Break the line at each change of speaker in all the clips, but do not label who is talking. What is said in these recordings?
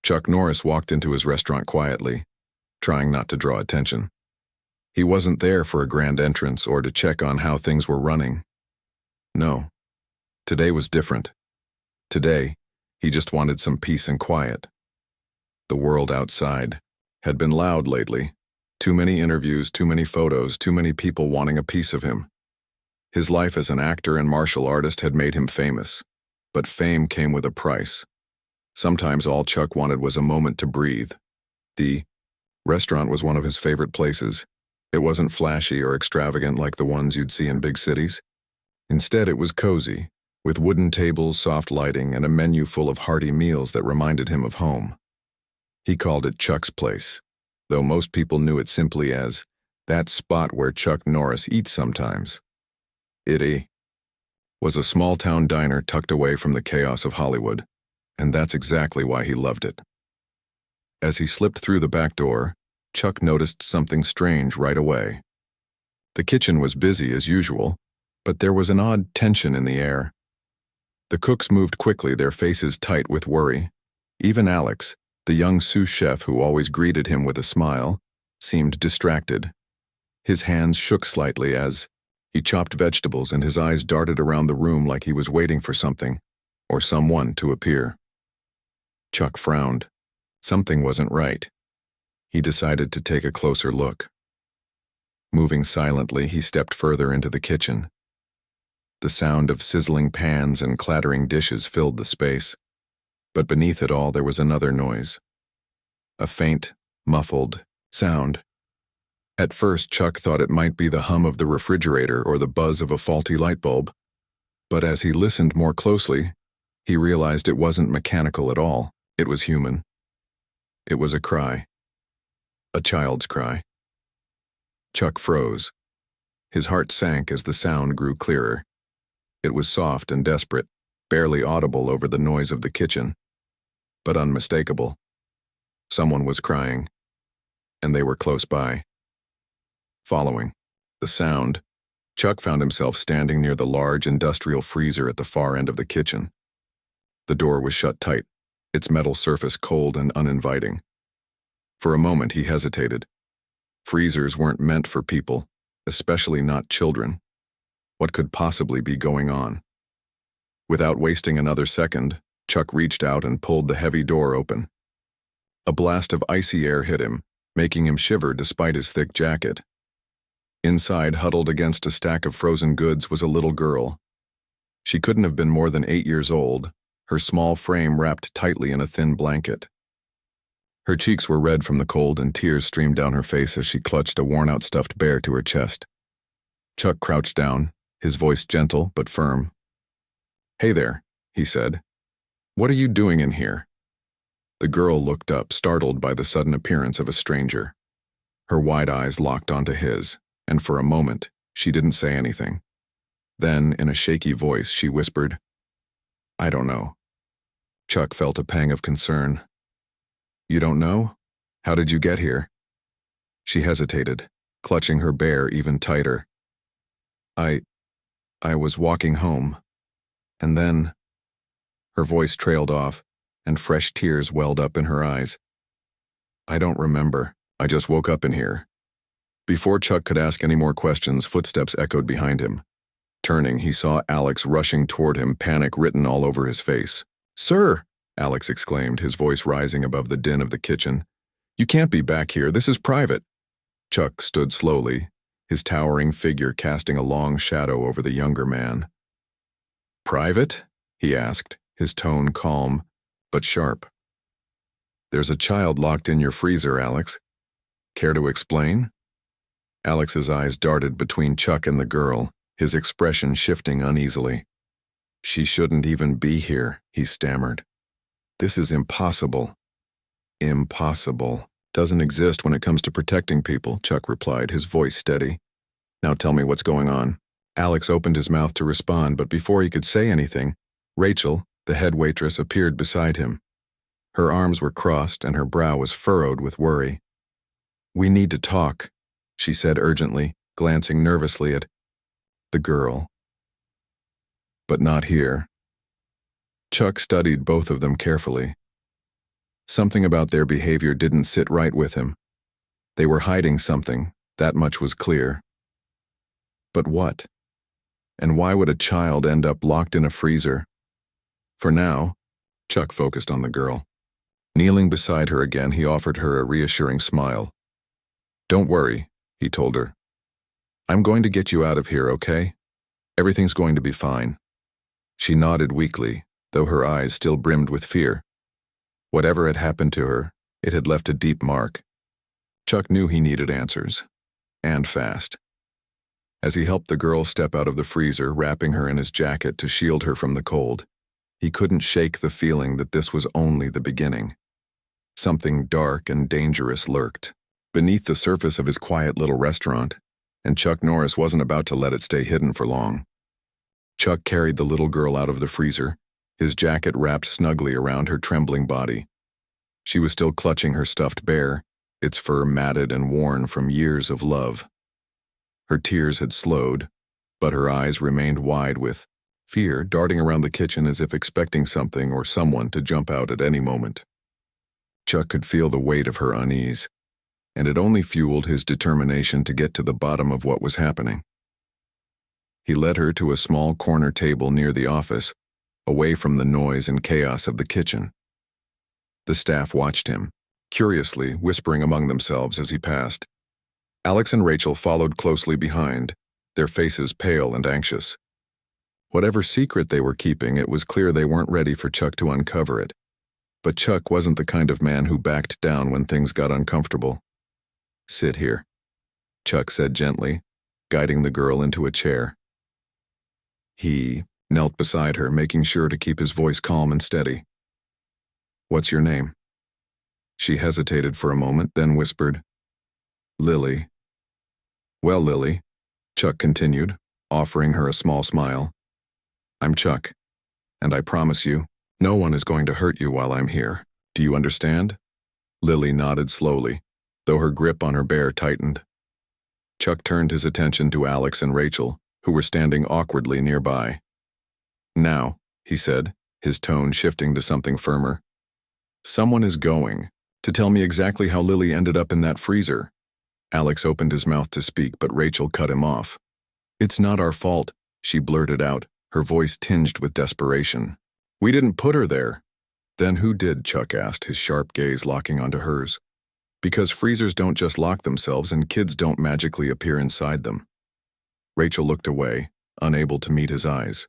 Chuck Norris walked into his restaurant quietly, trying not to draw attention. He wasn't there for a grand entrance or to check on how things were running. No, today was different. Today, he just wanted some peace and quiet. The world outside had been loud lately. Too many interviews, too many photos, too many people wanting a piece of him. His life as an actor and martial artist had made him famous, but fame came with a price. Sometimes all Chuck wanted was a moment to breathe. The restaurant was one of his favorite places. It wasn't flashy or extravagant like the ones you'd see in big cities. Instead, it was cozy, with wooden tables, soft lighting, and a menu full of hearty meals that reminded him of home. He called it Chuck's Place, though most people knew it simply as that spot where Chuck Norris eats sometimes. It was a small-town diner tucked away from the chaos of Hollywood, and that's exactly why he loved it. As he slipped through the back door, Chuck noticed something strange right away. The kitchen was busy as usual, but there was an odd tension in the air. The cooks moved quickly, their faces tight with worry. Even Alex, the young sous chef who always greeted him with a smile, seemed distracted. His hands shook slightly as he chopped vegetables, and his eyes darted around the room like he was waiting for something or someone to appear. Chuck frowned. Something wasn't right. He decided to take a closer look. Moving silently, he stepped further into the kitchen. The sound of sizzling pans and clattering dishes filled the space, but beneath it all there was another noise. A faint, muffled sound. At first, Chuck thought it might be the hum of the refrigerator or the buzz of a faulty light bulb, but as he listened more closely, he realized it wasn't mechanical at all. It was human. It was a cry. A child's cry. Chuck froze. His heart sank as the sound grew clearer. It was soft and desperate, barely audible over the noise of the kitchen, but unmistakable. Someone was crying, and they were close by. Following the sound, Chuck found himself standing near the large industrial freezer at the far end of the kitchen. The door was shut tight, its metal surface cold and uninviting. For a moment he hesitated. Freezers weren't meant for people, especially not children. What could possibly be going on? Without wasting another second, Chuck reached out and pulled the heavy door open. A blast of icy air hit him, making him shiver despite his thick jacket. Inside, huddled against a stack of frozen goods, was a little girl. She couldn't have been more than 8 years old, her small frame wrapped tightly in a thin blanket. Her cheeks were red from the cold and tears streamed down her face as she clutched a worn-out stuffed bear to her chest. Chuck crouched down, his voice gentle but firm. "Hey there," he said. "What are you doing in here?" The girl looked up, startled by the sudden appearance of a stranger. Her wide eyes locked onto his, and for a moment, she didn't say anything. Then, in a shaky voice, she whispered, "I don't know." Chuck felt a pang of concern. "You don't know? How did you get here?" She hesitated, clutching her bear even tighter. I was walking home, and then..." Her voice trailed off, and fresh tears welled up in her eyes. "I don't remember. I just woke up in here." Before Chuck could ask any more questions, footsteps echoed behind him. Turning, he saw Alex rushing toward him, panic written all over his face. "Sir!" Alex exclaimed, his voice rising above the din of the kitchen. "You can't be back here. This is private." Chuck stood slowly, his towering figure casting a long shadow over the younger man. "Private?" he asked, his tone calm, but sharp. "There's a child locked in your freezer, Alex. Care to explain?" Alex's eyes darted between Chuck and the girl, his expression shifting uneasily. "She shouldn't even be here," he stammered. "This is impossible." "Impossible doesn't exist when it comes to protecting people," Chuck replied, his voice steady. "Now tell me what's going on." Alex opened his mouth to respond, but before he could say anything, Rachel, the head waitress, appeared beside him. Her arms were crossed and her brow was furrowed with worry. "We need to talk," she said urgently, glancing nervously at the girl. "But not here." Chuck studied both of them carefully. Something about their behavior didn't sit right with him. They were hiding something, that much was clear. But what? And why would a child end up locked in a freezer? For now, Chuck focused on the girl. Kneeling beside her again, he offered her a reassuring smile. "Don't worry," he told her. "I'm going to get you out of here, okay? Everything's going to be fine." She nodded weakly, though her eyes still brimmed with fear. Whatever had happened to her, it had left a deep mark. Chuck knew he needed answers, and fast. As he helped the girl step out of the freezer, wrapping her in his jacket to shield her from the cold, he couldn't shake the feeling that this was only the beginning. Something dark and dangerous lurked beneath the surface of his quiet little restaurant, and Chuck Norris wasn't about to let it stay hidden for long. Chuck carried the little girl out of the freezer, his jacket wrapped snugly around her trembling body. She was still clutching her stuffed bear, its fur matted and worn from years of love. Her tears had slowed, but her eyes remained wide with fear, darting around the kitchen as if expecting something or someone to jump out at any moment. Chuck could feel the weight of her unease, and it only fueled his determination to get to the bottom of what was happening. He led her to a small corner table near the office, away from the noise and chaos of the kitchen. The staff watched him, curiously, whispering among themselves as he passed. Alex and Rachel followed closely behind, their faces pale and anxious. Whatever secret they were keeping, it was clear they weren't ready for Chuck to uncover it. But Chuck wasn't the kind of man who backed down when things got uncomfortable. "Sit here," Chuck said gently, guiding the girl into a chair. He knelt beside her, making sure to keep his voice calm and steady. "What's your name?" She hesitated for a moment, then whispered, "Lily." "Well, Lily," Chuck continued, offering her a small smile, "I'm Chuck, and I promise you, no one is going to hurt you while I'm here. Do you understand?" Lily nodded slowly, though her grip on her bear tightened. Chuck turned his attention to Alex and Rachel, who were standing awkwardly nearby. "Now," he said, his tone shifting to something firmer, "someone is going to tell me exactly how Lily ended up in that freezer." Alex opened his mouth to speak, but Rachel cut him off. "It's not our fault," she blurted out, her voice tinged with desperation. "We didn't put her there." "Then who did?" Chuck asked, his sharp gaze locking onto hers. "Because freezers don't just lock themselves and kids don't magically appear inside them." Rachel looked away, unable to meet his eyes.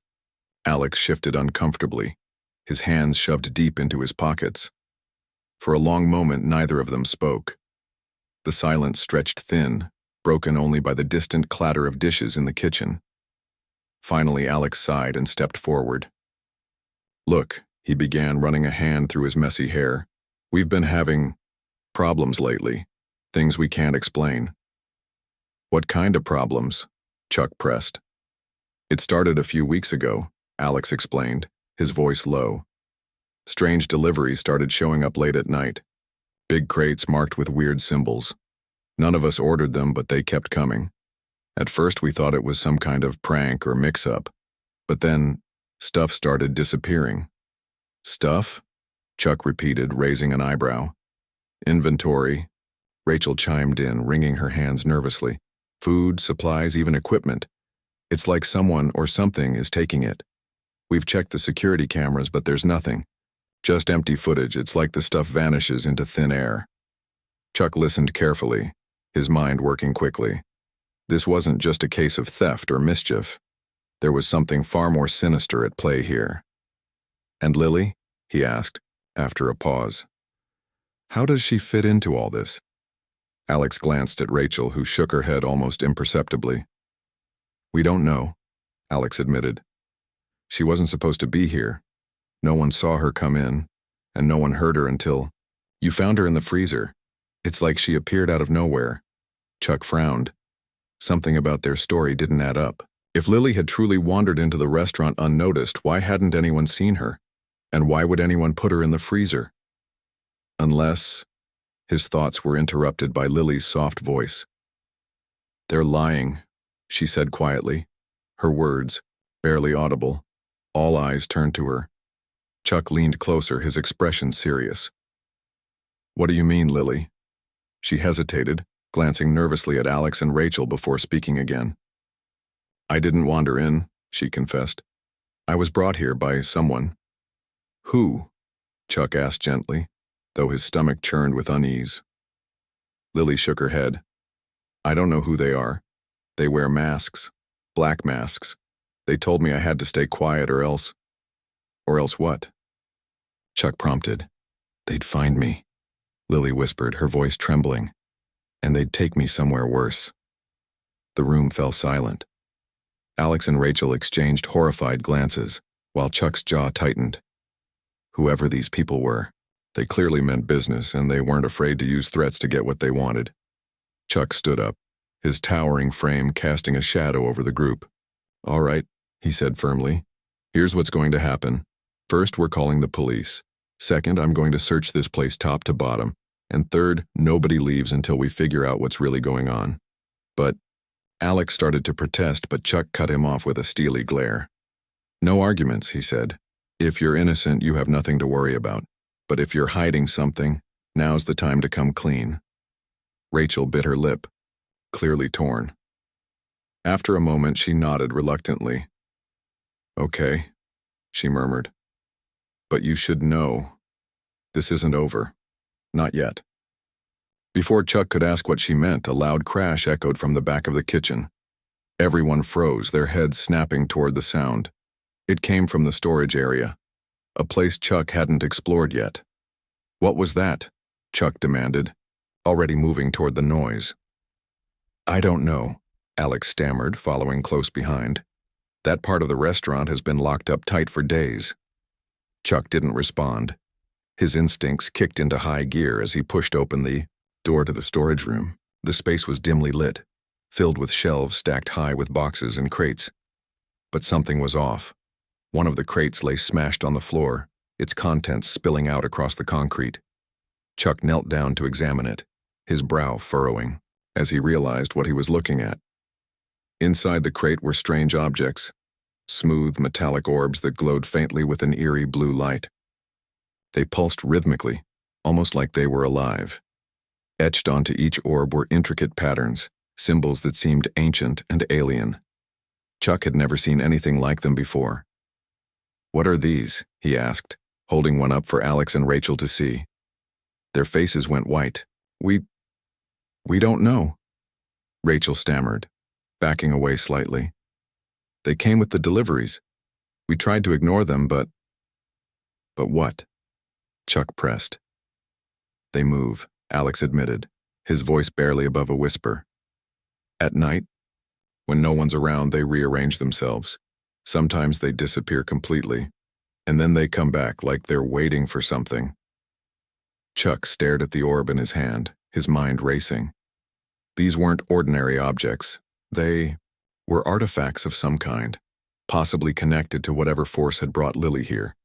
Alex shifted uncomfortably, his hands shoved deep into his pockets. For a long moment, neither of them spoke. The silence stretched thin, broken only by the distant clatter of dishes in the kitchen. Finally, Alex sighed and stepped forward. "Look," he began, running a hand through his messy hair. "We've been having problems lately, things we can't explain." "What kind of problems?" Chuck pressed. "It started a few weeks ago," Alex explained, his voice low. "Strange deliveries started showing up late at night. Big crates marked with weird symbols. None of us ordered them, but they kept coming. At first we thought it was some kind of prank or mix-up, but then stuff started disappearing." "Stuff?" Chuck repeated, raising an eyebrow. "Inventory," Rachel chimed in, wringing her hands nervously. "Food, supplies, even equipment. It's like someone or something is taking it. We've checked the security cameras, but there's nothing. Just empty footage. It's like the stuff vanishes into thin air." Chuck listened carefully, his mind working quickly. This wasn't just a case of theft or mischief. There was something far more sinister at play here. "And Lily?" he asked, after a pause. "How does she fit into all this?" Alex glanced at Rachel, who shook her head almost imperceptibly. "We don't know," Alex admitted. "She wasn't supposed to be here. No one saw her come in, and no one heard her until you found her in the freezer. It's like she appeared out of nowhere." Chuck frowned. Something about their story didn't add up. If Lily had truly wandered into the restaurant unnoticed, why hadn't anyone seen her? And why would anyone put her in the freezer? Unless... His thoughts were interrupted by Lily's soft voice. "They're lying," she said quietly, her words barely audible. All eyes turned to her. Chuck leaned closer, his expression serious. What do you mean, Lily? She hesitated, glancing nervously at Alex and Rachel before speaking again. I didn't wander in, she confessed. I was brought here by someone. Who? Chuck asked gently, though his stomach churned with unease. Lily shook her head. I don't know who they are. They wear masks, black masks. They told me I had to stay quiet or else. Or else what? Chuck prompted. They'd find me, Lily whispered, her voice trembling. And they'd take me somewhere worse. The room fell silent. Alex and Rachel exchanged horrified glances, while Chuck's jaw tightened. Whoever these people were, they clearly meant business, and they weren't afraid to use threats to get what they wanted. Chuck stood up, his towering frame casting a shadow over the group. All right, he said firmly. Here's what's going to happen. First, we're calling the police. Second, I'm going to search this place top to bottom. And third, nobody leaves until we figure out what's really going on. But Alex started to protest, but Chuck cut him off with a steely glare. No arguments, he said. If you're innocent, you have nothing to worry about. But if you're hiding something, now's the time to come clean. Rachel bit her lip, clearly torn. After a moment, she nodded reluctantly. Okay, she murmured. But you should know. This isn't over. Not yet. Before Chuck could ask what she meant, a loud crash echoed from the back of the kitchen. Everyone froze, their heads snapping toward the sound. It came from the storage area, a place Chuck hadn't explored yet. What was that? Chuck demanded, already moving toward the noise. I don't know, Alex stammered, following close behind. That part of the restaurant has been locked up tight for days. Chuck didn't respond. His instincts kicked into high gear as he pushed open the door to the storage room. The space was dimly lit, filled with shelves stacked high with boxes and crates. But something was off. One of the crates lay smashed on the floor, its contents spilling out across the concrete. Chuck knelt down to examine it, his brow furrowing, as he realized what he was looking at. Inside the crate were strange objects, smooth metallic orbs that glowed faintly with an eerie blue light. They pulsed rhythmically, almost like they were alive. Etched onto each orb were intricate patterns, symbols that seemed ancient and alien. Chuck had never seen anything like them before. What are these? He asked, holding one up for Alex and Rachel to see. Their faces went white. We don't know, Rachel stammered, backing away slightly. They came with the deliveries. We tried to ignore them, but what? Chuck pressed. They move, Alex admitted, his voice barely above a whisper. At night, when no one's around, they rearrange themselves. Sometimes they disappear completely, and then they come back like they're waiting for something. Chuck stared at the orb in his hand, his mind racing. These weren't ordinary objects. They were artifacts of some kind, possibly connected to whatever force had brought Lily here.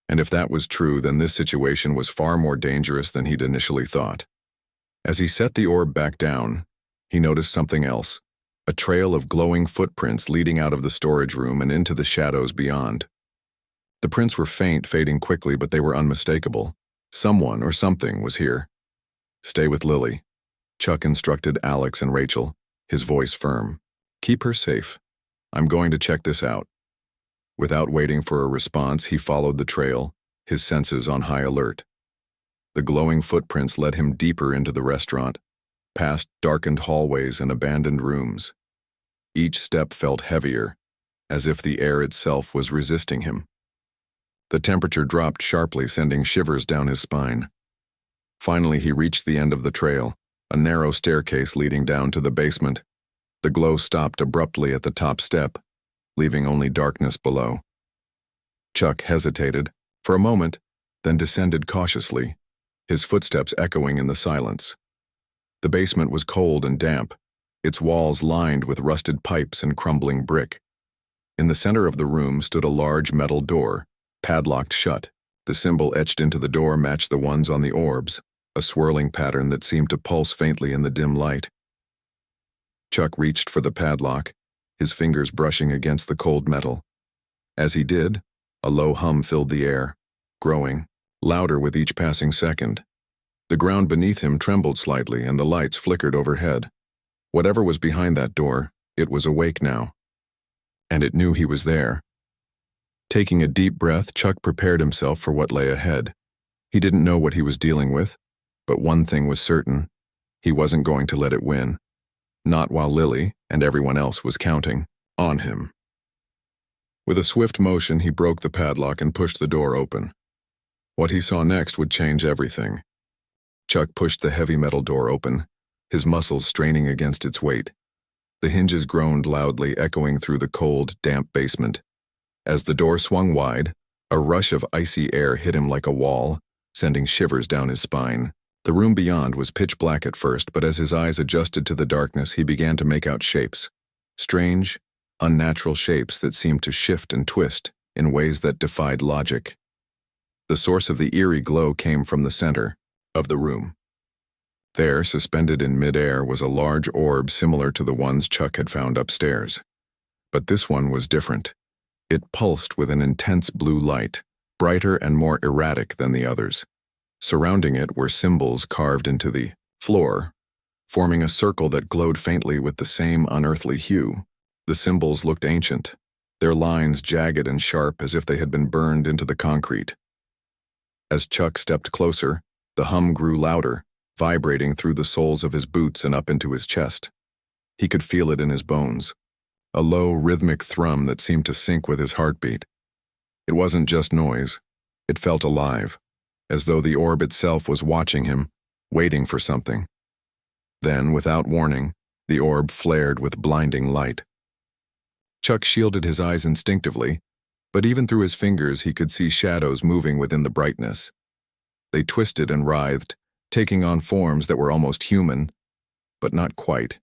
And if that was true, then this situation was far more dangerous than he'd initially thought. As he set the orb back down, he noticed something else, a trail of glowing footprints leading out of the storage room and into the shadows beyond. The prints were faint, fading quickly, but they were unmistakable. Someone or something was here. Stay with Lily, Chuck instructed Alex and Rachel, his voice firm. Keep her safe. I'm going to check this out. Without waiting for a response, he followed the trail, his senses on high alert. The glowing footprints led him deeper into the restaurant, past darkened hallways and abandoned rooms. Each step felt heavier, as if the air itself was resisting him. The temperature dropped sharply, sending shivers down his spine. Finally, he reached the end of the trail, a narrow staircase leading down to the basement. The glow stopped abruptly at the top step, leaving only darkness below. Chuck hesitated for a moment, then descended cautiously, his footsteps echoing in the silence. The basement was cold and damp, its walls lined with rusted pipes and crumbling brick. In the center of the room stood a large metal door, padlocked shut. The symbol etched into the door matched the ones on the orbs, a swirling pattern that seemed to pulse faintly in the dim light. Chuck reached for the padlock, his fingers brushing against the cold metal. As he did, a low hum filled the air, growing, louder with each passing second. The ground beneath him trembled slightly and the lights flickered overhead. Whatever was behind that door, it was awake now. And it knew he was there. Taking a deep breath, Chuck prepared himself for what lay ahead. He didn't know what he was dealing with, but one thing was certain. He wasn't going to let it win. Not while Lily and everyone else was counting on him. With a swift motion, he broke the padlock and pushed the door open. What he saw next would change everything. Chuck pushed the heavy metal door open, his muscles straining against its weight. The hinges groaned loudly, echoing through the cold, damp basement. As the door swung wide, a rush of icy air hit him like a wall, sending shivers down his spine. The room beyond was pitch black at first, but as his eyes adjusted to the darkness, he began to make out shapes. Strange, unnatural shapes that seemed to shift and twist in ways that defied logic. The source of the eerie glow came from the center of the room. There, suspended in midair, was a large orb similar to the ones Chuck had found upstairs. But this one was different. It pulsed with an intense blue light, brighter and more erratic than the others. Surrounding it were symbols carved into the floor, forming a circle that glowed faintly with the same unearthly hue. The symbols looked ancient, their lines jagged and sharp as if they had been burned into the concrete. As Chuck stepped closer, the hum grew louder, vibrating through the soles of his boots and up into his chest. He could feel it in his bones, a low, rhythmic thrum that seemed to sync with his heartbeat. It wasn't just noise. It felt alive, as though the orb itself was watching him, waiting for something. Then, without warning, the orb flared with blinding light. Chuck shielded his eyes instinctively, but even through his fingers he could see shadows moving within the brightness. They twisted and writhed, taking on forms that were almost human, but not quite.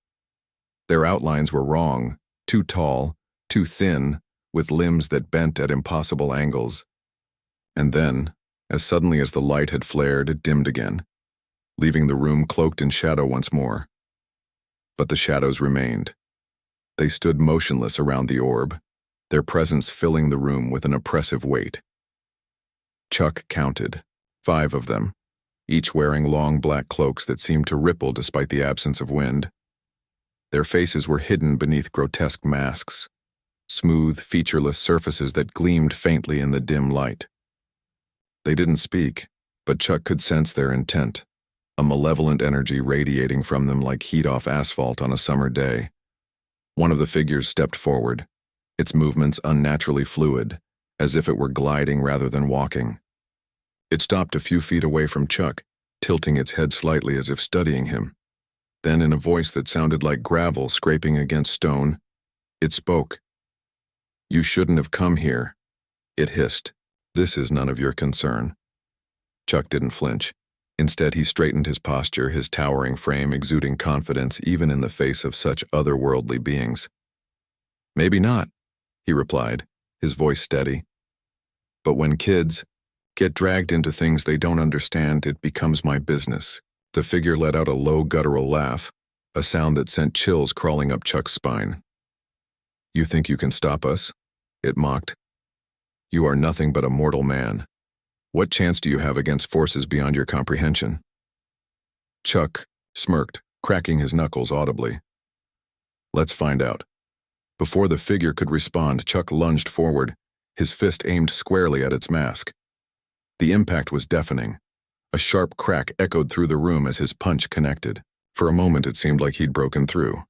Their outlines were wrong, too tall, too thin, with limbs that bent at impossible angles. And then, as suddenly as the light had flared, it dimmed again, leaving the room cloaked in shadow once more. But the shadows remained. They stood motionless around the orb, their presence filling the room with an oppressive weight. Chuck counted, 5 of them, each wearing long black cloaks that seemed to ripple despite the absence of wind. Their faces were hidden beneath grotesque masks, smooth, featureless surfaces that gleamed faintly in the dim light. They didn't speak, but Chuck could sense their intent, a malevolent energy radiating from them like heat off asphalt on a summer day. One of the figures stepped forward, its movements unnaturally fluid, as if it were gliding rather than walking. It stopped a few feet away from Chuck, tilting its head slightly as if studying him. Then, in a voice that sounded like gravel scraping against stone, it spoke. "You shouldn't have come here," it hissed. "This is none of your concern." Chuck didn't flinch. Instead, he straightened his posture, his towering frame exuding confidence even in the face of such otherworldly beings. "Maybe not," he replied, his voice steady. "But when kids get dragged into things they don't understand, it becomes my business." The figure let out a low guttural laugh, a sound that sent chills crawling up Chuck's spine. "You think you can stop us?" it mocked. "You are nothing but a mortal man. What chance do you have against forces beyond your comprehension?" Chuck smirked, cracking his knuckles audibly. "Let's find out." Before the figure could respond, Chuck lunged forward, his fist aimed squarely at its mask. The impact was deafening. A sharp crack echoed through the room as his punch connected. For a moment it seemed like he'd broken through.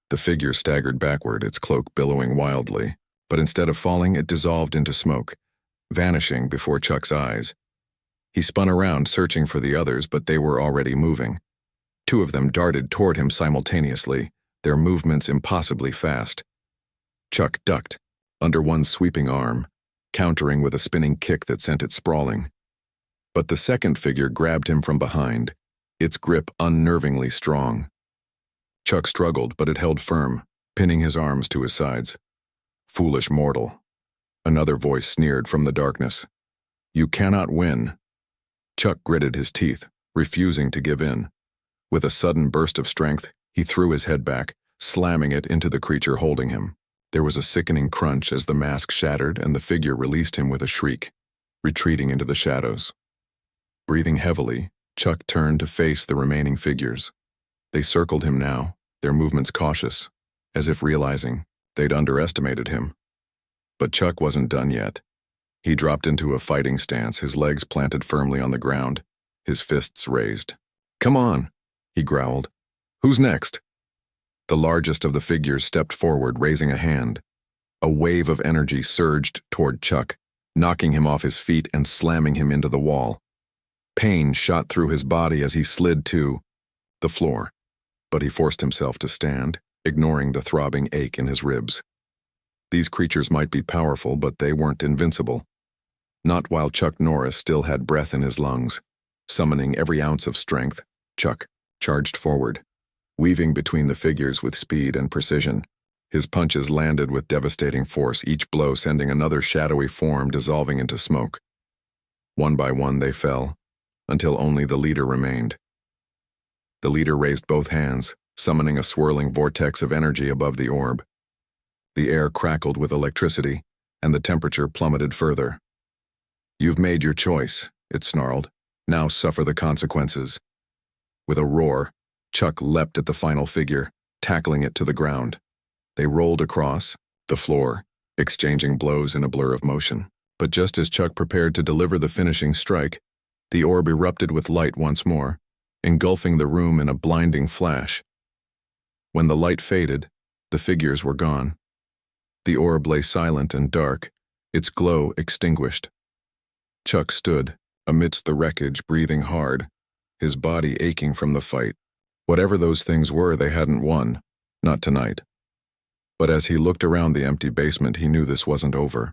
The figure staggered backward, its cloak billowing wildly, but instead of falling, it dissolved into smoke, vanishing before Chuck's eyes. He spun around, searching for the others, but they were already moving. 2 of them darted toward him simultaneously, their movements impossibly fast. Chuck ducked, under one sweeping arm, countering with a spinning kick that sent it sprawling. But the second figure grabbed him from behind, its grip unnervingly strong. Chuck struggled, but it held firm, pinning his arms to his sides. "Foolish mortal." Another voice sneered from the darkness. "You cannot win." Chuck gritted his teeth, refusing to give in. With a sudden burst of strength, he threw his head back, slamming it into the creature holding him. There was a sickening crunch as the mask shattered and the figure released him with a shriek, retreating into the shadows. Breathing heavily, Chuck turned to face the remaining figures. They circled him now, their movements cautious, as if realizing they'd underestimated him. But Chuck wasn't done yet. He dropped into a fighting stance, his legs planted firmly on the ground, his fists raised. "Come on," he growled. "Who's next?" The largest of the figures stepped forward, raising a hand. A wave of energy surged toward Chuck, knocking him off his feet and slamming him into the wall. Pain shot through his body as he slid to the floor, but he forced himself to stand, ignoring the throbbing ache in his ribs. These creatures might be powerful, but they weren't invincible. Not while Chuck Norris still had breath in his lungs. Summoning every ounce of strength, Chuck charged forward, weaving between the figures with speed and precision. His punches landed with devastating force, each blow sending another shadowy form dissolving into smoke. One by one they fell, until only the leader remained. The leader raised both hands, summoning a swirling vortex of energy above the orb. The air crackled with electricity, and the temperature plummeted further. "You've made your choice," it snarled. "Now suffer the consequences." With a roar, Chuck leapt at the final figure, tackling it to the ground. They rolled across the floor, exchanging blows in a blur of motion. But just as Chuck prepared to deliver the finishing strike, the orb erupted with light once more, engulfing the room in a blinding flash. When the light faded, the figures were gone. The orb lay silent and dark, its glow extinguished. Chuck stood, amidst the wreckage, breathing hard, his body aching from the fight. Whatever those things were, they hadn't won, not tonight. But as he looked around the empty basement, he knew this wasn't over.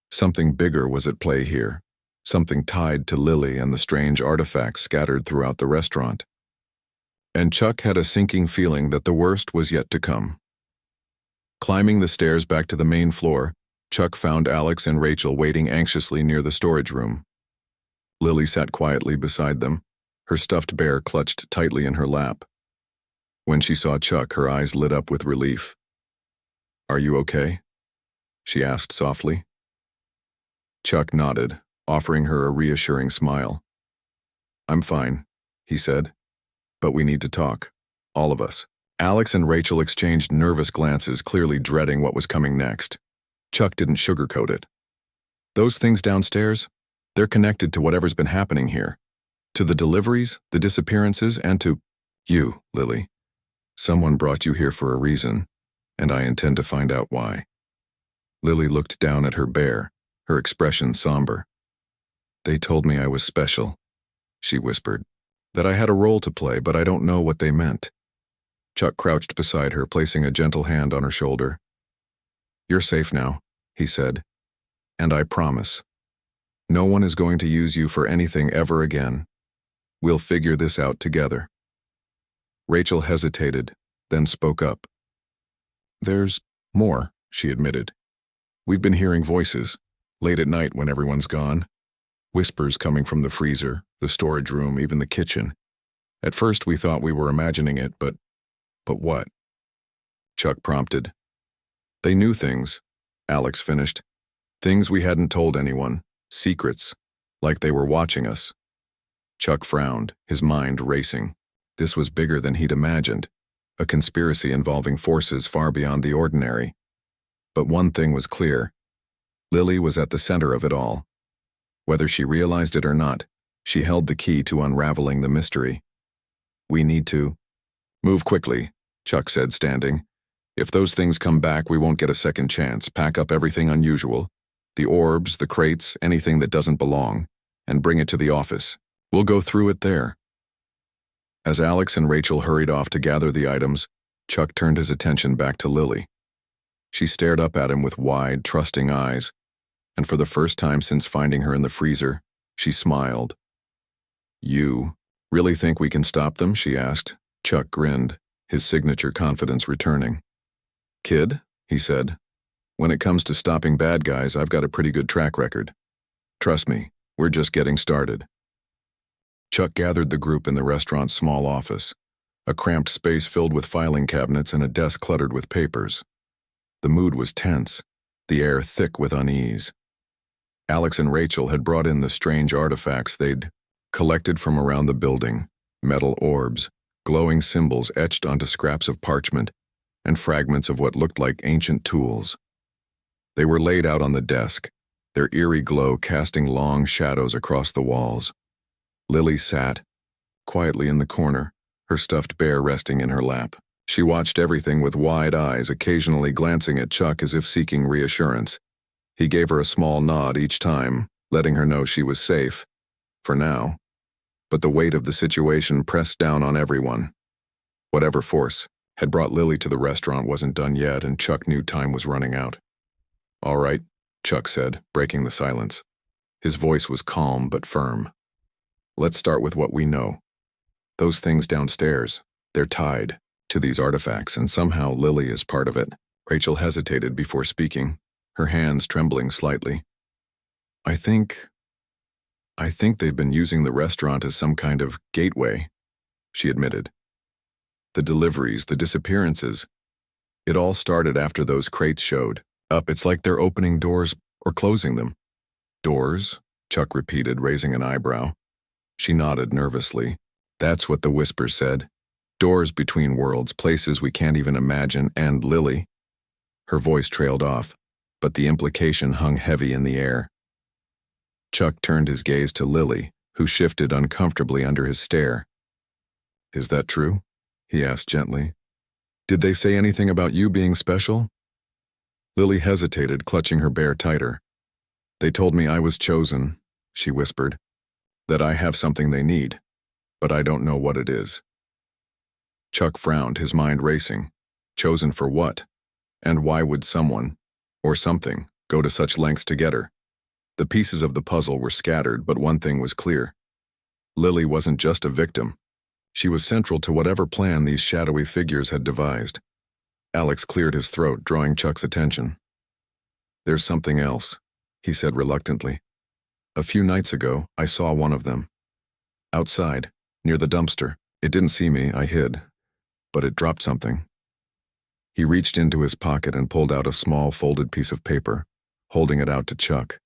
Something bigger was at play here, something tied to Lily and the strange artifacts scattered throughout the restaurant. And Chuck had a sinking feeling that the worst was yet to come. Climbing the stairs back to the main floor, Chuck found Alex and Rachel waiting anxiously near the storage room. Lily sat quietly beside them, her stuffed bear clutched tightly in her lap. When she saw Chuck, her eyes lit up with relief. "Are you okay?" she asked softly. Chuck nodded, offering her a reassuring smile. "I'm fine," he said. "But we need to talk. All of us." Alex and Rachel exchanged nervous glances, clearly dreading what was coming next. Chuck didn't sugarcoat it. "Those things downstairs, they're connected to whatever's been happening here. To the deliveries, the disappearances, and to you, Lily. Someone brought you here for a reason, and I intend to find out why." Lily looked down at her bear, her expression somber. "They told me I was special," she whispered. "That I had a role to play, but I don't know what they meant." Chuck crouched beside her, placing a gentle hand on her shoulder. "You're safe now," he said. "And I promise, no one is going to use you for anything ever again. We'll figure this out together." Rachel hesitated, then spoke up. "There's more," she admitted. "We've been hearing voices, late at night when everyone's gone. Whispers coming from the freezer, the storage room, even the kitchen. At first we thought we were imagining it, but what?" Chuck prompted. "They knew things," Alex finished. "Things we hadn't told anyone, secrets, like they were watching us." Chuck frowned, his mind racing. This was bigger than he'd imagined, a conspiracy involving forces far beyond the ordinary. But one thing was clear. Lily was at the center of it all. Whether she realized it or not, she held the key to unraveling the mystery. "We need to move quickly," Chuck said, standing. "If those things come back, we won't get a second chance. Pack up everything unusual, the orbs, the crates, anything that doesn't belong, and bring it to the office. We'll go through it there." As Alex and Rachel hurried off to gather the items, Chuck turned his attention back to Lily. She stared up at him with wide, trusting eyes, and for the first time since finding her in the freezer, she smiled. "You really think we can stop them?" she asked. Chuck grinned, his signature confidence returning. "Kid," he said, "when it comes to stopping bad guys, I've got a pretty good track record. Trust me, we're just getting started." Chuck gathered the group in the restaurant's small office, a cramped space filled with filing cabinets and a desk cluttered with papers. The mood was tense, the air thick with unease. Alex and Rachel had brought in the strange artifacts they'd collected from around the building, metal orbs, glowing symbols etched onto scraps of parchment, and fragments of what looked like ancient tools. They were laid out on the desk, their eerie glow casting long shadows across the walls. Lily sat, quietly in the corner, her stuffed bear resting in her lap. She watched everything with wide eyes, occasionally glancing at Chuck as if seeking reassurance. He gave her a small nod each time, letting her know she was safe, for now. But the weight of the situation pressed down on everyone. Whatever force had brought Lily to the restaurant wasn't done yet, and Chuck knew time was running out. "All right," Chuck said, breaking the silence. His voice was calm but firm. "Let's start with what we know. Those things downstairs, they're tied to these artifacts, and somehow Lily is part of it." Rachel hesitated before speaking, her hands trembling slightly. I think they've been using the restaurant as some kind of gateway," she admitted. "The deliveries, the disappearances, it all started after those crates showed up. It's like they're opening doors or closing them." "Doors?" Chuck repeated, raising an eyebrow. She nodded nervously. "That's what the whispers said. Doors between worlds, places we can't even imagine, and Lily." Her voice trailed off, but the implication hung heavy in the air. Chuck turned his gaze to Lily, who shifted uncomfortably under his stare. "Is that true?" he asked gently. "Did they say anything about you being special?" Lily hesitated, clutching her bear tighter. "They told me I was chosen," she whispered, "that I have something they need, but I don't know what it is." Chuck frowned, his mind racing. Chosen for what? And why would someone, or something, go to such lengths to get her? The pieces of the puzzle were scattered, but one thing was clear. Lily wasn't just a victim. She was central to whatever plan these shadowy figures had devised. Alex cleared his throat, drawing Chuck's attention. "There's something else," he said reluctantly. "A few nights ago, I saw one of them. Outside, near the dumpster. It didn't see me, I hid. But it dropped something." He reached into his pocket and pulled out a small folded piece of paper, holding it out to Chuck.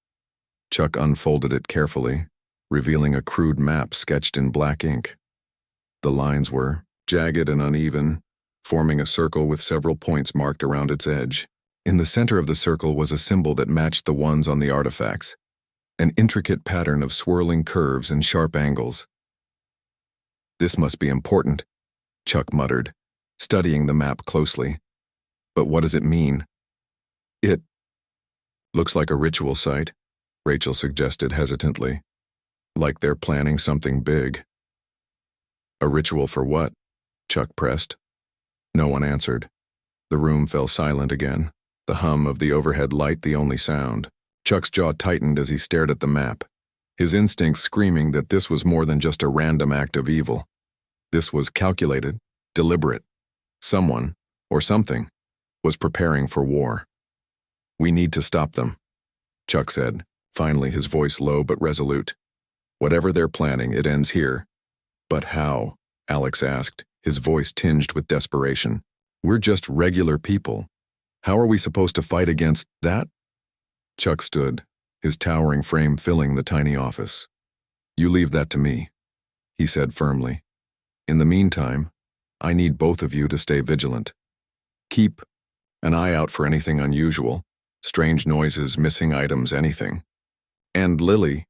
Chuck unfolded it carefully, revealing a crude map sketched in black ink. The lines were jagged and uneven, forming a circle with several points marked around its edge. In the center of the circle was a symbol that matched the ones on the artifacts, an intricate pattern of swirling curves and sharp angles. "This must be important," Chuck muttered, studying the map closely. "But what does it mean?" "It looks like a ritual site," Rachel suggested hesitantly. "Like they're planning something big." "A ritual for what?" Chuck pressed. No one answered. The room fell silent again, the hum of the overhead light the only sound. Chuck's jaw tightened as he stared at the map, his instincts screaming that this was more than just a random act of evil. This was calculated, deliberate. Someone, or something, was preparing for war. "We need to stop them," Chuck said, finally, his voice low but resolute. "Whatever they're planning, it ends here." "But how?" Alex asked, his voice tinged with desperation. "We're just regular people. How are we supposed to fight against that?" Chuck stood, his towering frame filling the tiny office. "You leave that to me," he said firmly. "In the meantime, I need both of you to stay vigilant. Keep an eye out for anything unusual, strange noises, missing items, anything. And Lily,"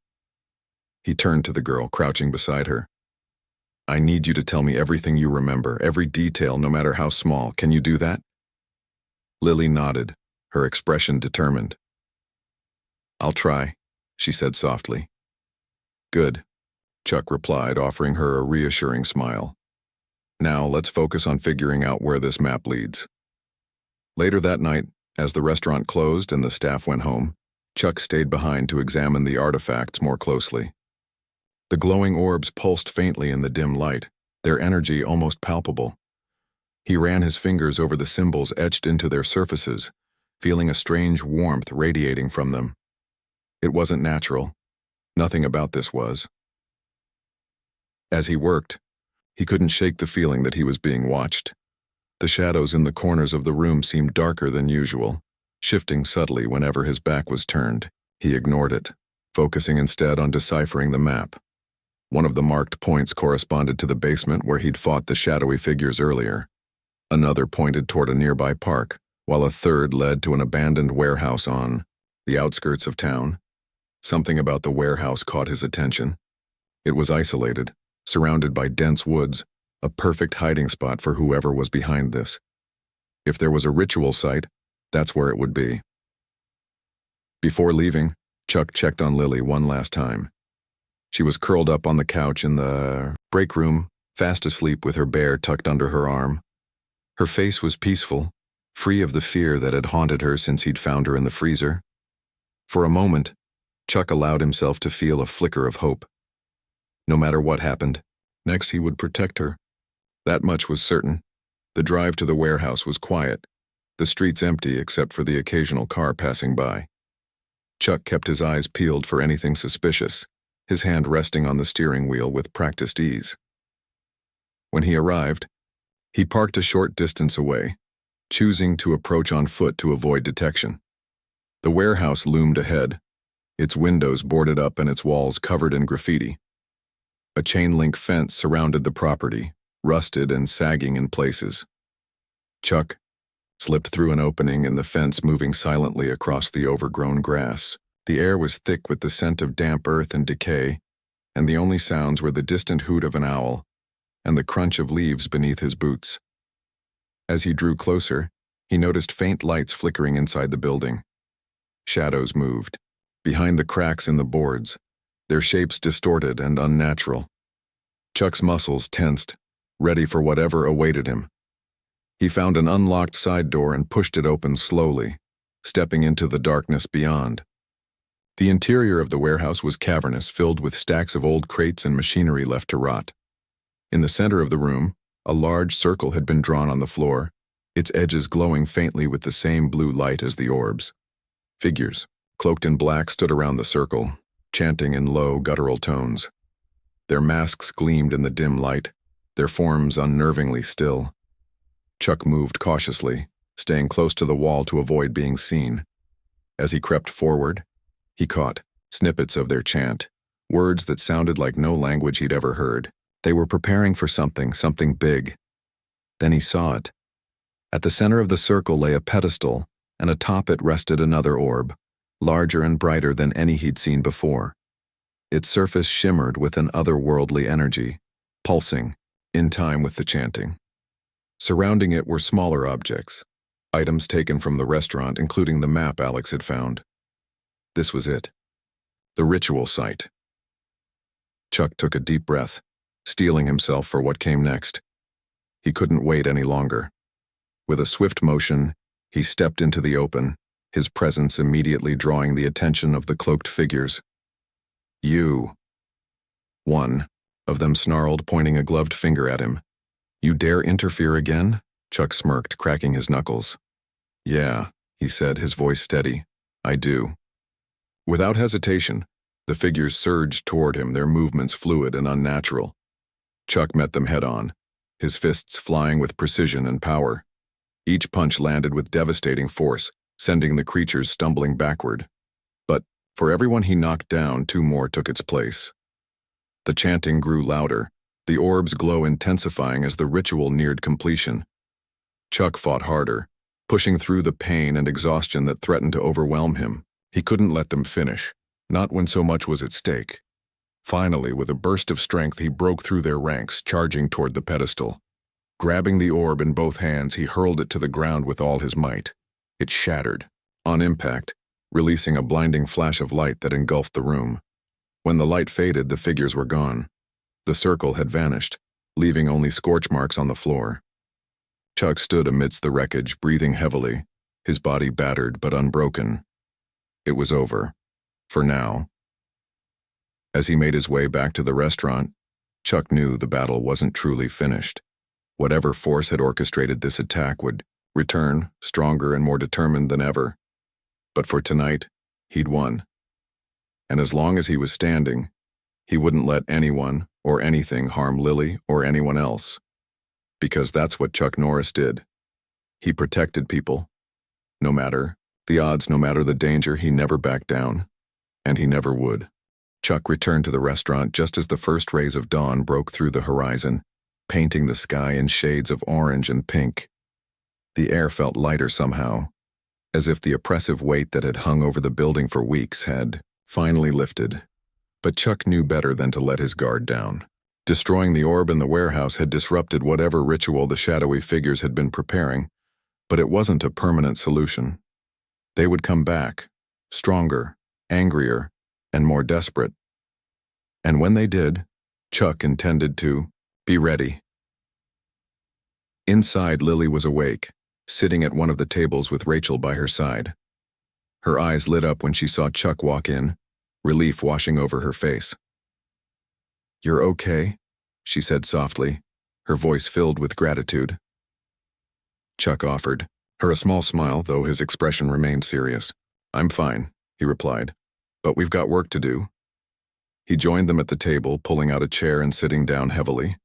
he turned to the girl crouching beside her, "I need you to tell me everything you remember, every detail, no matter how small. Can you do that?" Lily nodded, her expression determined. "I'll try," she said softly. "Good," Chuck replied, offering her a reassuring smile. "Now let's focus on figuring out where this map leads." Later that night, as the restaurant closed and the staff went home, Chuck stayed behind to examine the artifacts more closely. The glowing orbs pulsed faintly in the dim light, their energy almost palpable. He ran his fingers over the symbols etched into their surfaces, feeling a strange warmth radiating from them. It wasn't natural. Nothing about this was. As he worked, he couldn't shake the feeling that he was being watched. The shadows in the corners of the room seemed darker than usual, shifting subtly whenever his back was turned. He ignored it, focusing instead on deciphering the map. One of the marked points corresponded to the basement where he'd fought the shadowy figures earlier. Another pointed toward a nearby park, while a third led to an abandoned warehouse on the outskirts of town. Something about the warehouse caught his attention. It was isolated, surrounded by dense woods, a perfect hiding spot for whoever was behind this. If there was a ritual site, that's where it would be. Before leaving, Chuck checked on Lily one last time. She was curled up on the couch in the break room, fast asleep with her bear tucked under her arm. Her face was peaceful, free of the fear that had haunted her since he'd found her in the freezer. For a moment, Chuck allowed himself to feel a flicker of hope. No matter what happened, next he would protect her. That much was certain. The drive to the warehouse was quiet, the streets empty except for the occasional car passing by. Chuck kept his eyes peeled for anything suspicious, his hand resting on the steering wheel with practiced ease. When he arrived, he parked a short distance away, choosing to approach on foot to avoid detection. The warehouse loomed ahead, its windows boarded up and its walls covered in graffiti. A chain-link fence surrounded the property, rusted and sagging in places. Chuck slipped through an opening in the fence, moving silently across the overgrown grass. The air was thick with the scent of damp earth and decay, and the only sounds were the distant hoot of an owl and the crunch of leaves beneath his boots. As he drew closer, he noticed faint lights flickering inside the building. Shadows moved, behind the cracks in the boards, their shapes distorted and unnatural. Chuck's muscles tensed, ready for whatever awaited him. He found an unlocked side door and pushed it open slowly, stepping into the darkness beyond. The interior of the warehouse was cavernous, filled with stacks of old crates and machinery left to rot. In the center of the room, a large circle had been drawn on the floor, its edges glowing faintly with the same blue light as the orbs. Figures, cloaked in black, stood around the circle, chanting in low, guttural tones. Their masks gleamed in the dim light, their forms unnervingly still. Chuck moved cautiously, staying close to the wall to avoid being seen. As he crept forward, he caught snippets of their chant, words that sounded like no language he'd ever heard. They were preparing for something big. Then he saw it. At the center of the circle lay a pedestal, and atop it rested another orb, larger and brighter than any he'd seen before. Its surface shimmered with an otherworldly energy, pulsing, in time with the chanting. Surrounding it were smaller objects, items taken from the restaurant, including the map Alex had found. This was it. The ritual site. Chuck took a deep breath, steeling himself for what came next. He couldn't wait any longer. With a swift motion, he stepped into the open, his presence immediately drawing the attention of the cloaked figures. "You." One of them snarled, pointing a gloved finger at him. "You dare interfere again?" Chuck smirked, cracking his knuckles. "Yeah," he said, his voice steady. "I do." Without hesitation, the figures surged toward him, their movements fluid and unnatural. Chuck met them head-on, his fists flying with precision and power. Each punch landed with devastating force, sending the creatures stumbling backward. But for everyone he knocked down, two more took its place. The chanting grew louder, the orb's glow intensifying as the ritual neared completion. Chuck fought harder, pushing through the pain and exhaustion that threatened to overwhelm him. He couldn't let them finish, not when so much was at stake. Finally, with a burst of strength, he broke through their ranks, charging toward the pedestal. Grabbing the orb in both hands, he hurled it to the ground with all his might. It shattered, on impact, releasing a blinding flash of light that engulfed the room. When the light faded, the figures were gone. The circle had vanished, leaving only scorch marks on the floor. Chuck stood amidst the wreckage, breathing heavily, his body battered but unbroken. It was over. For now. As he made his way back to the restaurant, Chuck knew the battle wasn't truly finished. Whatever force had orchestrated this attack would return, stronger and more determined than ever. But for tonight, he'd won. And as long as he was standing, he wouldn't let anyone or anything harm Lily or anyone else. Because that's what Chuck Norris did. He protected people. No matter the odds, no matter the danger, he never backed down. And he never would. Chuck returned to the restaurant just as the first rays of dawn broke through the horizon, painting the sky in shades of orange and pink. The air felt lighter somehow, as if the oppressive weight that had hung over the building for weeks had finally lifted. But Chuck knew better than to let his guard down. Destroying the orb in the warehouse had disrupted whatever ritual the shadowy figures had been preparing, but it wasn't a permanent solution. They would come back, stronger, angrier, and more desperate. And when they did, Chuck intended to be ready. Inside, Lily was awake, sitting at one of the tables with Rachel by her side. Her eyes lit up when she saw Chuck walk in, relief washing over her face. "You're okay?" she said softly, her voice filled with gratitude. Chuck offered her a small smile, though his expression remained serious. "I'm fine," he replied, "but we've got work to do." He joined them at the table, pulling out a chair and sitting down heavily.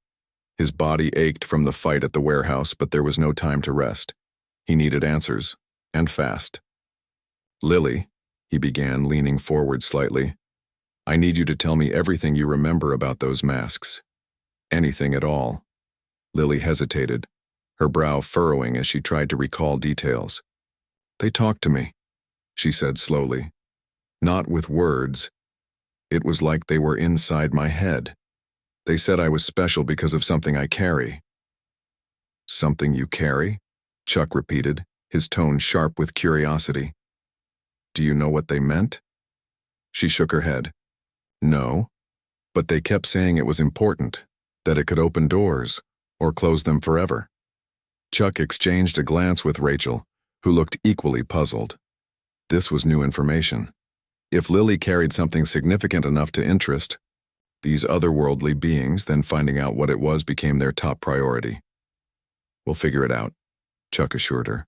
His body ached from the fight at the warehouse, but there was no time to rest. He needed answers, and fast. "Lily," he began, leaning forward slightly, "I need you to tell me everything you remember about those masks. Anything at all." Lily hesitated, her brow furrowing as she tried to recall details. "They talked to me," she said slowly. "Not with words. It was like they were inside my head. They said I was special because of something I carry." "Something you carry?" Chuck repeated, his tone sharp with curiosity. "Do you know what they meant?" She shook her head. "No, but they kept saying it was important, that it could open doors, or close them forever." Chuck exchanged a glance with Rachel, who looked equally puzzled. This was new information. If Lily carried something significant enough to interest these otherworldly beings, then finding out what it was became their top priority. "We'll figure it out," Chuck assured her.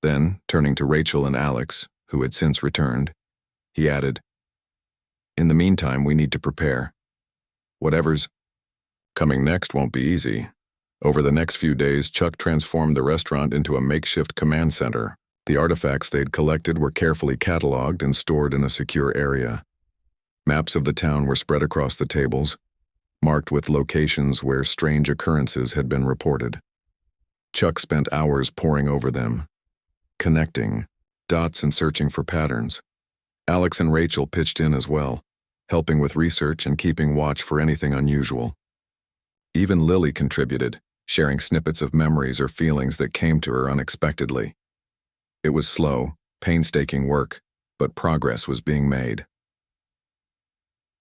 Then, turning to Rachel and Alex, who had since returned, he added, "In the meantime, we need to prepare. Whatever's coming next won't be easy." Over the next few days, Chuck transformed the restaurant into a makeshift command center. The artifacts they'd collected were carefully cataloged and stored in a secure area. Maps of the town were spread across the tables, marked with locations where strange occurrences had been reported. Chuck spent hours poring over them, connecting dots and searching for patterns. Alex and Rachel pitched in as well, helping with research and keeping watch for anything unusual. Even Lily contributed, sharing snippets of memories or feelings that came to her unexpectedly. It was slow, painstaking work, but progress was being made.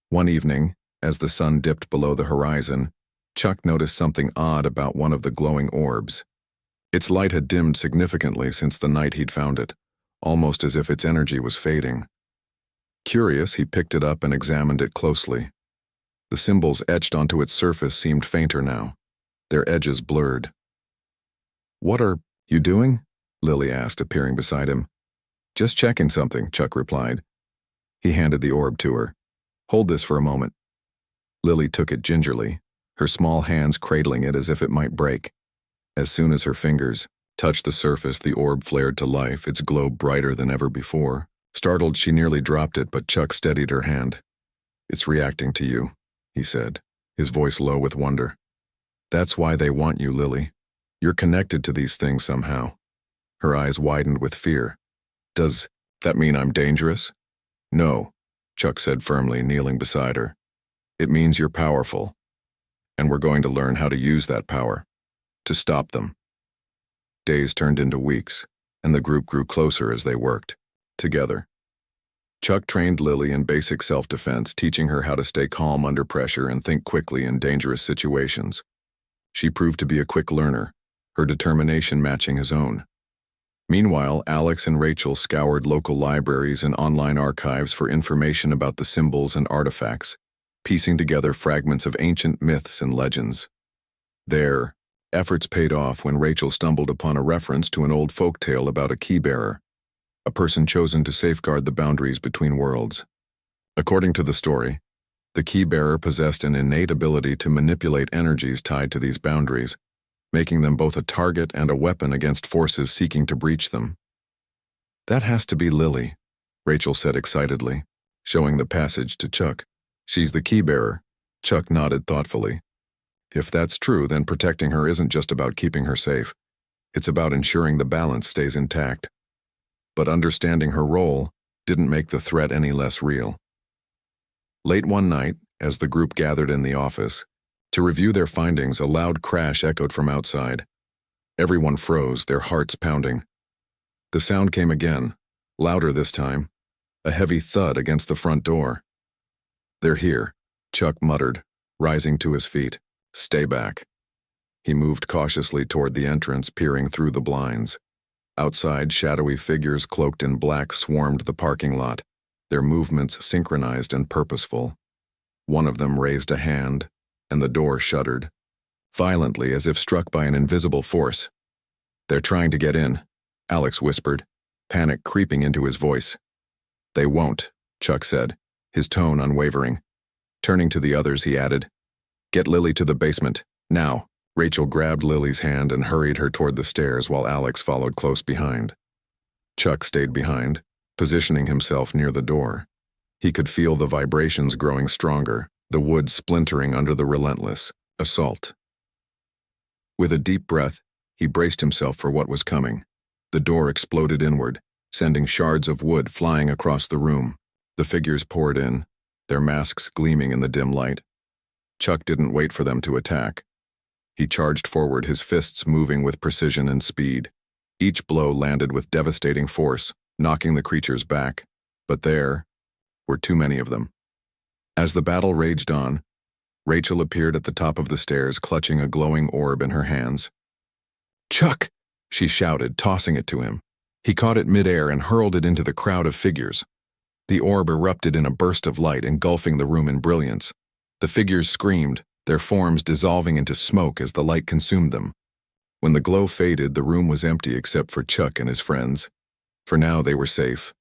One evening, as the sun dipped below the horizon, Chuck noticed something odd about one of the glowing orbs. Its light had dimmed significantly since the night he'd found it, almost as if its energy was fading. Curious, he picked it up and examined it closely. The symbols etched onto its surface seemed fainter now, their edges blurred. "What are you doing?" Lily asked, appearing beside him. "Just checking something," Chuck replied. He handed the orb to her. "Hold this for a moment." Lily took it gingerly, her small hands cradling it as if it might break. As soon as her fingers touched the surface, the orb flared to life, its glow brighter than ever before. Startled, she nearly dropped it, but Chuck steadied her hand. "It's reacting to you," he said, his voice low with wonder. "That's why they want you, Lily. You're connected to these things somehow." Her eyes widened with fear. "Does that mean I'm dangerous?" "No," Chuck said firmly, kneeling beside her. "It means you're powerful, and we're going to learn how to use that power, to stop them." Days turned into weeks, and the group grew closer as they worked together. Chuck trained Lily in basic self-defense, teaching her how to stay calm under pressure and think quickly in dangerous situations. She proved to be a quick learner, her determination matching his own. Meanwhile, Alex and Rachel scoured local libraries and online archives for information about the symbols and artifacts, piecing together fragments of ancient myths and legends. Their efforts paid off when Rachel stumbled upon a reference to an old folktale about a keybearer, a person chosen to safeguard the boundaries between worlds. According to the story, the keybearer possessed an innate ability to manipulate energies tied to these boundaries, making them both a target and a weapon against forces seeking to breach them. "That has to be Lily," Rachel said excitedly. showing the passage to Chuck. She's the key bearer. Chuck nodded thoughtfully. If that's true, then protecting her isn't just about keeping her safe. It's about ensuring the balance stays intact. But understanding her role didn't make the threat any less real. Late one night, as the group gathered in the office, to review their findings, a loud crash echoed from outside. Everyone froze, their hearts pounding. The sound came again, louder this time, a heavy thud against the front door. "They're here," Chuck muttered, rising to his feet. "Stay back." He moved cautiously toward the entrance, peering through the blinds. Outside, shadowy figures cloaked in black swarmed the parking lot, their movements synchronized and purposeful. One of them raised a hand, and the door shuddered, violently as if struck by an invisible force. "They're trying to get in," Alex whispered, panic creeping into his voice. "They won't," Chuck said, his tone unwavering. Turning to the others, he added, "Get Lily to the basement, now." Rachel grabbed Lily's hand and hurried her toward the stairs while Alex followed close behind. Chuck stayed behind, positioning himself near the door. He could feel the vibrations growing stronger, the wood splintering under the relentless assault. With a deep breath, he braced himself for what was coming. The door exploded inward, sending shards of wood flying across the room. The figures poured in, their masks gleaming in the dim light. Chuck didn't wait for them to attack. He charged forward, his fists moving with precision and speed. Each blow landed with devastating force, knocking the creatures back. But there were too many of them. As the battle raged on, Rachel appeared at the top of the stairs, clutching a glowing orb in her hands. "Chuck!" she shouted, tossing it to him. He caught it midair and hurled it into the crowd of figures. The orb erupted in a burst of light, engulfing the room in brilliance. The figures screamed, their forms dissolving into smoke as the light consumed them. When the glow faded, the room was empty except for Chuck and his friends. For now, they were safe.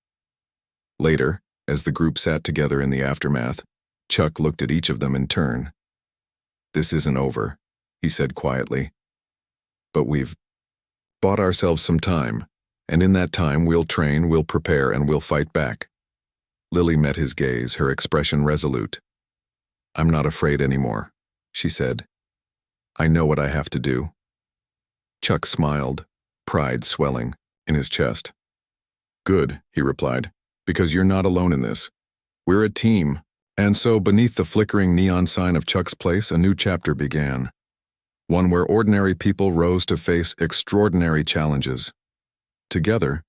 Later, as the group sat together in the aftermath, Chuck looked at each of them in turn. "This isn't over," he said quietly. "But we've bought ourselves some time, and in that time we'll train, we'll prepare, and we'll fight back." Lily met his gaze, her expression resolute. "I'm not afraid anymore," she said. "I know what I have to do." Chuck smiled, pride swelling in his chest. "Good," he replied, "because you're not alone in this. We're a team." And so, beneath the flickering neon sign of Chuck's place, a new chapter began. One where ordinary people rose to face extraordinary challenges. Together,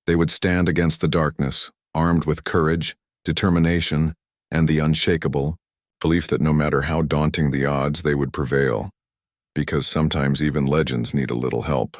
they would stand against the darkness, armed with courage, determination, and the unshakable belief that no matter how daunting the odds, they would prevail. Because sometimes even legends need a little help.